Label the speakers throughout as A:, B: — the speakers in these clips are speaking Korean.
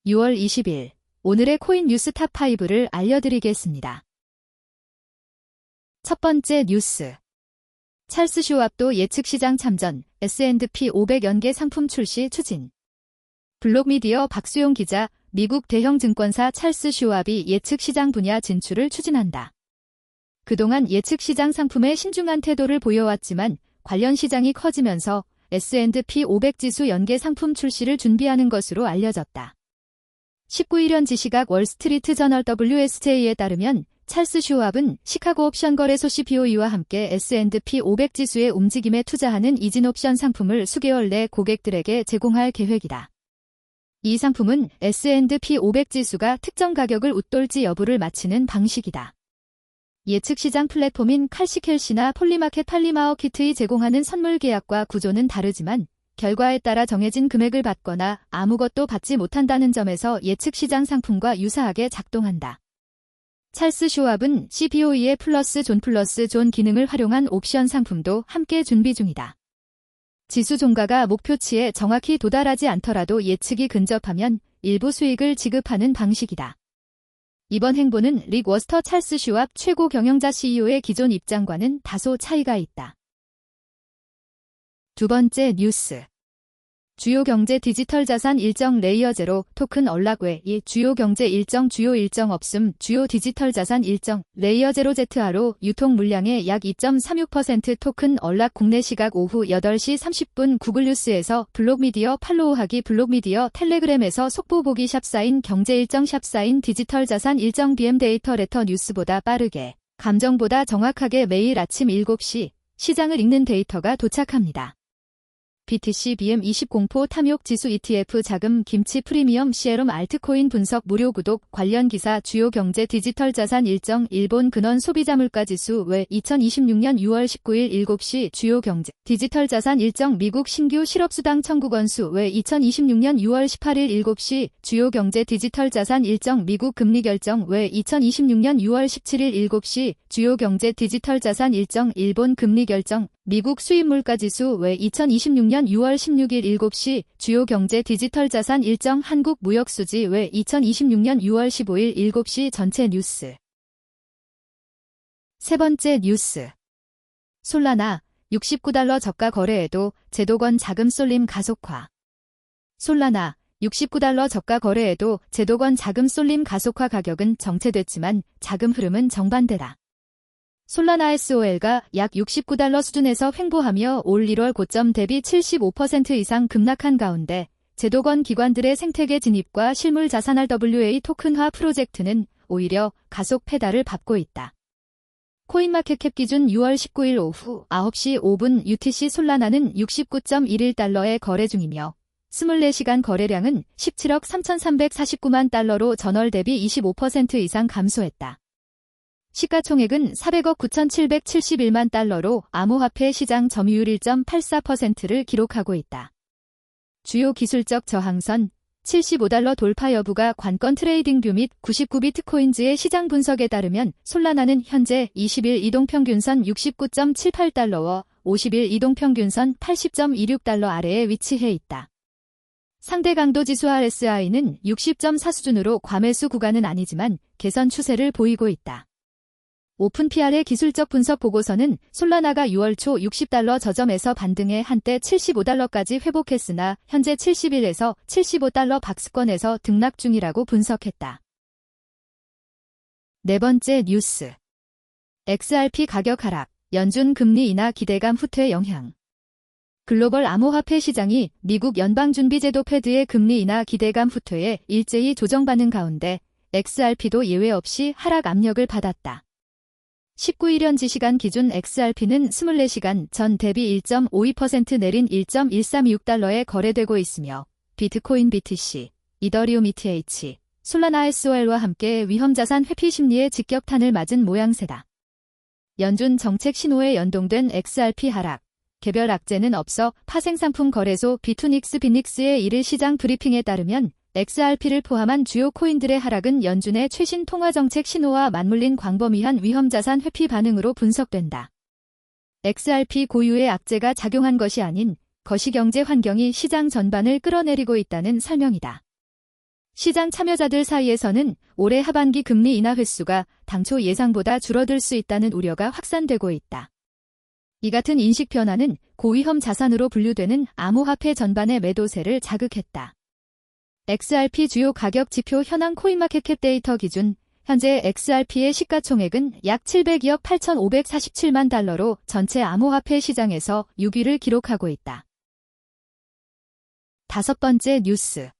A: 6월 20일 오늘의 코인 뉴스 탑5를 알려드리겠습니다. 첫 번째 뉴스. 찰스 슈왑도 예측 시장 참전, S&P 500 연계 상품 출시 추진. 블록미디어 박수용 기자, 미국 대형 증권사 찰스 슈왑이 예측 시장 분야 진출을 추진한다. 그동안 예측 시장 상품에 신중한 태도를 보여왔지만 관련 시장이 커지면서 S&P 500 지수 연계 상품 출시를 준비하는 것으로 알려졌다. 19일 현지 시각 월스트리트 저널 WSJ에 따르면 찰스 슈왑은 시카고 옵션 거래소 CBOE와 함께 S&P 500 지수의 움직임에 투자하는 이진 옵션 상품을 수개월 내 고객들에게 제공할 계획이다. 이 상품은 S&P 500 지수가 특정 가격을 웃돌지 여부를 맞히는 방식이다. 예측 시장 플랫폼인 칼시켈시나 폴리마켓 팔리마어키트이 제공하는 선물 계약과 구조는 다르지만 결과에 따라 정해진 금액을 받거나 아무것도 받지 못한다는 점에서 예측 시장 상품과 유사하게 작동한다. 찰스 슈왑은 CBOE의 플러스 존 기능을 활용한 옵션 상품도 함께 준비 중이다. 지수 종가가 목표치에 정확히 도달하지 않더라도 예측이 근접하면 일부 수익을 지급하는 방식이다. 이번 행보는 릭 워스터 찰스 슈왑 최고 경영자 CEO의 기존 입장과는 다소 차이가 있다. 두 번째 뉴스. 주요 경제 디지털 자산 일정 레이어 제로 토큰 언락 외 주요 경제 일정 주요 일정 없음 주요 디지털 자산 일정 레이어 제로 ZRO 유통 물량의 약 2.36% 토큰 언락 국내 시각 오후 8시 30분 구글 뉴스에서 블록미디어 팔로우하기 블록미디어 텔레그램에서 속보 보기 샵사인 경제 일정 샵사인 디지털 자산 일정 BM 데이터 레터 뉴스보다 빠르게 감정보다 정확하게 매일 아침 7시 시장을 읽는 데이터가 도착합니다. BTC BM20 공포 탐욕 지수 ETF 자금 김치 프리미엄 시에롬 알트코인 분석 무료 구독 관련 기사 주요 경제 디지털 자산 일정 일본 근원 소비자 물가 지수 외 2026년 6월 19일 7시 주요 경제 디지털 자산 일정 미국 신규 실업수당 청구 건수 외 2026년 6월 18일 7시 주요 경제 디지털 자산 일정 미국 금리 결정 외 2026년 6월 17일 7시 주요 경제 디지털 자산 일정 일본 금리 결정 미국 수입 물가 지수 외 2026년 6월 16일 7시 주요 경제 디지털 자산 일정 한국 무역 수지 외 2026년 6월 15일 7시 전체 뉴스. 세 번째 뉴스. 솔라나 69달러 저가 거래에도 제도권 자금 쏠림 가속화. 솔라나 69달러 저가 거래에도 제도권 자금 쏠림 가속화 가격은 정체됐지만 자금 흐름은 정반대다. 솔라나 SOL가 약 69달러 수준에서 횡보하며 올 1월 고점 대비 75% 이상 급락한 가운데 제도권 기관들의 생태계 진입과 실물 자산 RWA 토큰화 프로젝트는 오히려 가속 페달을 밟고 있다. 코인마켓캡 기준 6월 19일 오후 9시 5분 UTC 솔라나는 69.11달러에 거래 중이며 24시간 거래량은 17억 3,349만 달러로 전월 대비 25% 이상 감소했다. 시가총액은 400억 9,771만 달러로 암호화폐 시장 점유율 1.84%를 기록하고 있다. 주요 기술적 저항선 75달러 돌파 여부가 관건 트레이딩 뷰 및 99비트 코인즈의 시장 분석에 따르면 솔라나는 현재 20일 이동평균선 69.78달러와 50일 이동평균선 80.26달러 아래에 위치해 있다. 상대 강도 지수 RSI는 60.4 수준으로 과매수 구간은 아니지만 개선 추세를 보이고 있다. 오픈PR의 기술적 분석 보고서는 솔라나가 6월 초 60달러 저점에서 반등해 한때 75달러까지 회복했으나 현재 71에서 75달러 박스권에서 등락 중이라고 분석했다. 네 번째 뉴스. XRP 가격 하락, 연준 금리 인하 기대감 후퇴 영향. 글로벌 암호화폐 시장이 미국 연방준비제도 패드의 금리 인하 기대감 후퇴에 일제히 조정받는 가운데 XRP도 예외 없이 하락 압력을 받았다. 19일 현지 시간 기준 XRP는 24시간 전 대비 1.52% 내린 1.1326달러에 거래되고 있으며 비트코인 BTC, 이더리움 ETH, 솔라나 SOL과 함께 위험자산 회피 심리에 직격탄을 맞은 모양새다. 연준 정책 신호에 연동된 XRP 하락, 개별 악재는 없어 파생상품 거래소 비투닉스 비닉스의 1일 시장 브리핑에 따르면 XRP를 포함한 주요 코인들의 하락은 연준의 최신 통화정책 신호와 맞물린 광범위한 위험자산 회피 반응으로 분석된다. XRP 고유의 악재가 작용한 것이 아닌 거시경제 환경이 시장 전반을 끌어내리고 있다는 설명이다. 시장 참여자들 사이에서는 올해 하반기 금리 인하 횟수가 당초 예상보다 줄어들 수 있다는 우려가 확산되고 있다. 이 같은 인식 변화는 고위험 자산으로 분류되는 암호화폐 전반의 매도세를 자극했다. XRP 주요 가격 지표 현황 코인마켓캡 데이터 기준 현재 XRP의 시가총액은 약 702억 8,547만 달러로 전체 암호화폐 시장에서 6위를 기록하고 있다. 다섯 번째 뉴스.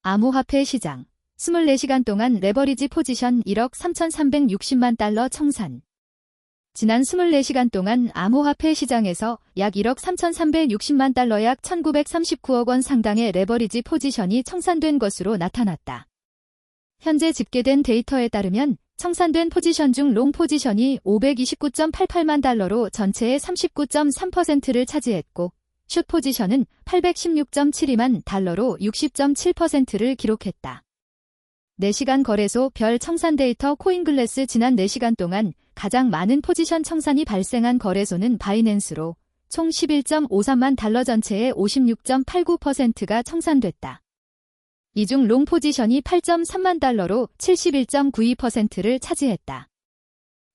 A: 암호화폐 시장. 24시간 동안 레버리지 포지션 1억 3,360만 달러 청산. 지난 24시간 동안 암호화폐 시장에서 약 1억 3,360만 달러 약 1,939억 원 상당의 레버리지 포지션이 청산된 것으로 나타났다. 현재 집계된 데이터에 따르면 청산된 포지션 중 롱 포지션이 529.88만 달러로 전체의 39.3%를 차지했고 숏 포지션은 816.72만 달러로 60.7%를 기록했다. 4시간 거래소 별 청산 데이터 코인글래스 지난 4시간 동안 가장 많은 포지션 청산이 발생한 거래소는 바이낸스로 총 11.53만 달러 전체의 56.89%가 청산됐다. 이 중 롱 포지션이 8.3만 달러로 71.92%를 차지했다.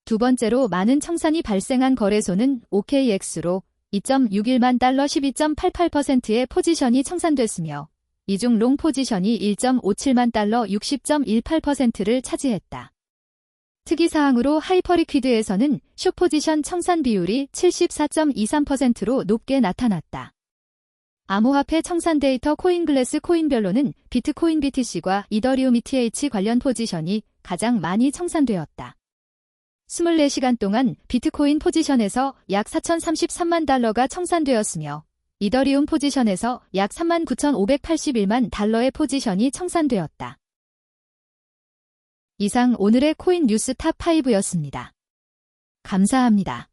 A: 두 번째로 많은 청산이 발생한 거래소는 OKX로 2.61만 달러 12.88%의 포지션이 청산됐으며 이 중 롱 포지션이 1.57만 달러 60.18%를 차지했다. 특이사항으로 하이퍼리퀴드에서는 숏 포지션 청산 비율이 74.23%로 높게 나타났다. 암호화폐 청산 데이터 코인글래스 코인별로는 비트코인 BTC와 이더리움 ETH 관련 포지션이 가장 많이 청산되었다. 24시간 동안 비트코인 포지션에서 약 4,033만 달러가 청산되었으며 이더리움 포지션에서 약 39,581만 달러의 포지션이 청산되었다. 이상 오늘의 코인 뉴스 탑5였습니다. 감사합니다.